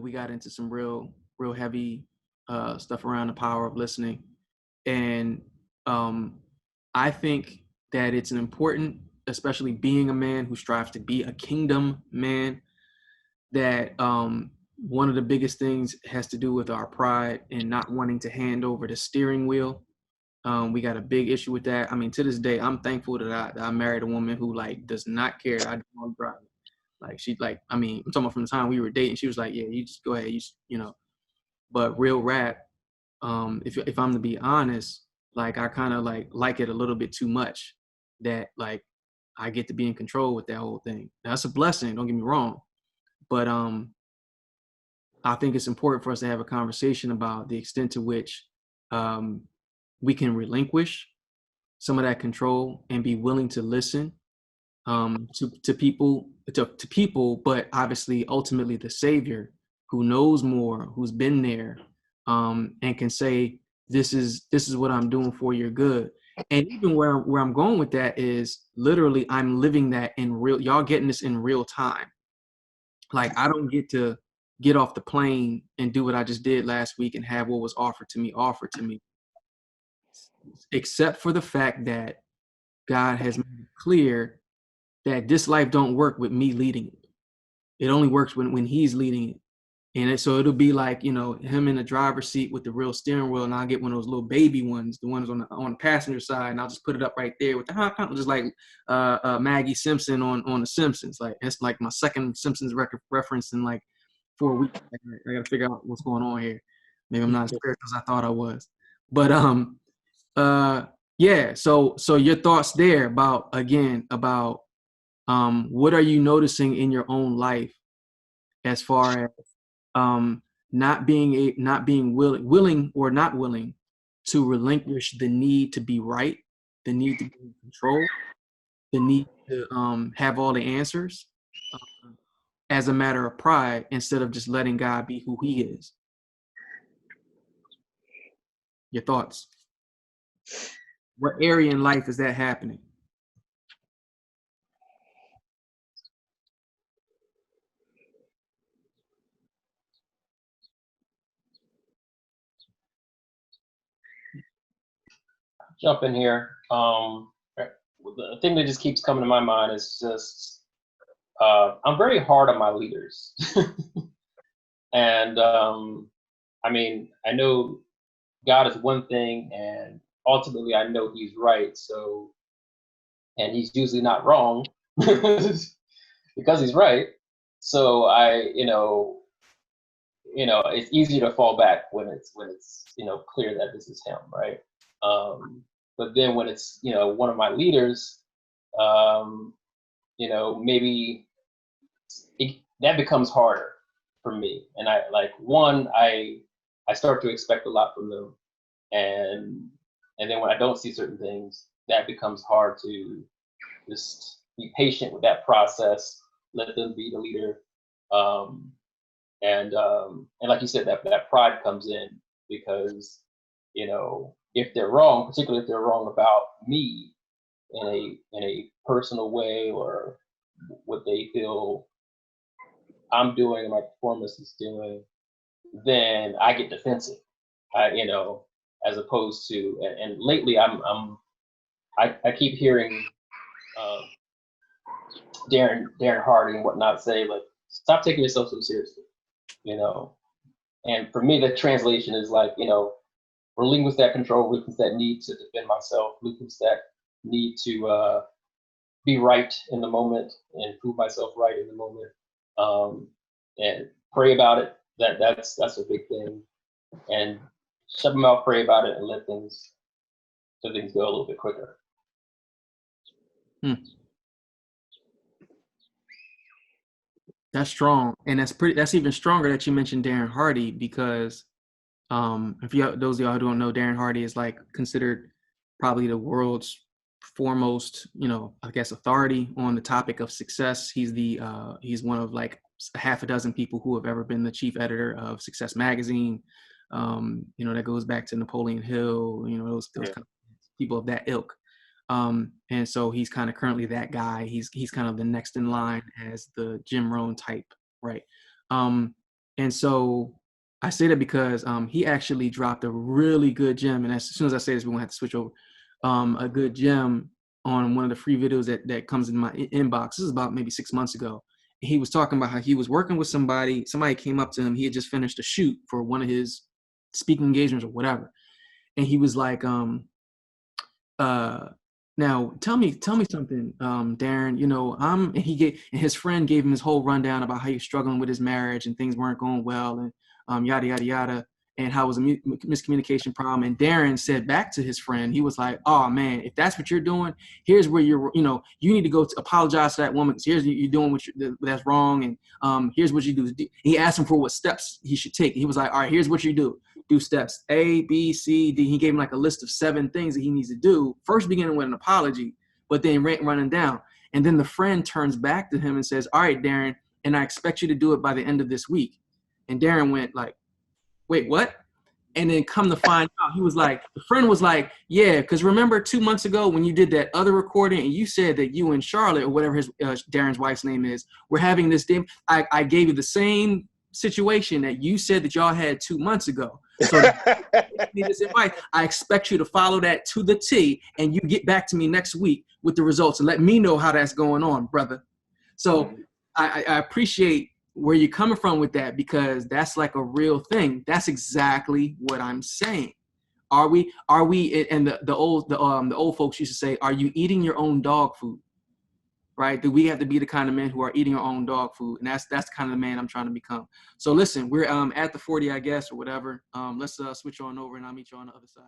we got into some real heavy stuff around the power of listening. And I think that it's an important, especially being a man who strives to be a kingdom man, that one of the biggest things has to do with our pride and not wanting to hand over the steering wheel. We got a big issue with that. I mean, to this day, I'm thankful that I married a woman who like does not care that I don't drive. Like she like, I mean, I'm talking about from the time we were dating, she was like, yeah, you just go ahead, But real rap, if I'm to be honest, like I kind of like it a little bit too much that like I get to be in control with that whole thing. That's a blessing, don't get me wrong. But I think it's important for us to have a conversation about the extent to which we can relinquish some of that control and be willing to listen to people, but obviously ultimately the Savior who knows more, who's been there, and can say, this is what I'm doing for your good. And even where I'm going with that is literally I'm living that in real, y'all getting this in real time. Like I don't get to get off the plane and do what I just did last week and have what was offered to me, except for the fact that God has made it clear that this life don't work with me leading it. It only works when he's leading it. And so it'll be like, him in the driver's seat with the real steering wheel, and I'll get one of those little baby ones, the ones on the passenger side, and I'll just put it up right there with the just like Maggie Simpson on The Simpsons. Like it's like my second Simpsons reference in like 4 weeks. I gotta figure out what's going on here. Maybe I'm not as spiritual as I thought I was. But yeah. So your thoughts there about what are you noticing in your own life as far as not being willing or not willing to relinquish the need to be right, the need to be in control, the need to have all the answers as a matter of pride instead of just letting God be who he is? Your thoughts. What area in life is that happening? Jump in here. The thing that just keeps coming to my mind is just I'm very hard on my leaders, and I mean I know God is one thing, and ultimately I know He's right. So, and He's usually not wrong because He's right. So it's easier to fall back when it's clear that this is Him, right? But then when it's one of my leaders, maybe that becomes harder for me. And I start to expect a lot from them, and then when I don't see certain things, that becomes hard to just be patient with that process, let them be the leader, and like you said, that pride comes in because if they're wrong, particularly if they're wrong about me in a personal way, or what they feel I'm doing, my performance is doing, then I get defensive. As opposed to, and lately I keep hearing uh, Darren Hardy and whatnot say, like, stop taking yourself so seriously, you know. And for me, the translation is like, relinquish that control, relinquish that need to defend myself, relinquish that need to be right in the moment and prove myself right in the moment, and pray about it. That's a big thing. And shut them out, pray about it, and let things go a little bit quicker. That's strong, and that's even stronger that you mentioned Darren Hardy, because those of y'all who don't know, Darren Hardy is like considered probably the world's foremost, I guess, authority on the topic of success. He's one of like a half a dozen people who have ever been the chief editor of Success magazine. That goes back to Napoleon Hill, those kind of people of that ilk. And so he's kind of currently that guy. He's kind of the next in line as the Jim Rohn type, right? And so I say that because he actually dropped a really good gem. And as soon as I say this, we won't have to switch over. A good gem on one of the free videos that comes in my inbox. This is about maybe 6 months ago. He was talking about how he was working with somebody. Somebody came up to him. He had just finished a shoot for one of his speaking engagements or whatever. And he was like, uh, now tell me something, Darren. And his friend gave him his whole rundown about how he was struggling with his marriage and things weren't going well, and yada yada yada, and how it was a miscommunication problem. And Darren said back to his friend, he was like, "Oh man, if that's what you're doing, here's where you need to go to apologize to that woman. Because here's you're doing that's wrong, and here's what you do." He asked him for what steps he should take. He was like, "All right, here's what you do steps A, B, C, D." He gave him like a list of 7 things that he needs to do. First, beginning with an apology, but then running down. And then the friend turns back to him and says, "All right, Darren, and I expect you to do it by the end of this week." And Darren went like, "Wait, what?" And then come to find out, the friend was like, "Yeah, because remember 2 months ago when you did that other recording and you said that you and Charlotte, or whatever Darren's wife's name is, were having this day. I gave you the same situation that you said that y'all had 2 months ago. So this advice, I expect you to follow that to the T, and you get back to me next week with the results and let me know how that's going on, brother." So I appreciate where you're coming from with that, because that's like a real thing. That's exactly what I'm saying. Are we? And the old folks used to say, "Are you eating your own dog food?" Right? Do we have to be the kind of men who are eating our own dog food? And that's the kind of man I'm trying to become. So listen, we're at the 40, I guess, or whatever. Let's switch on over, and I'll meet you on the other side.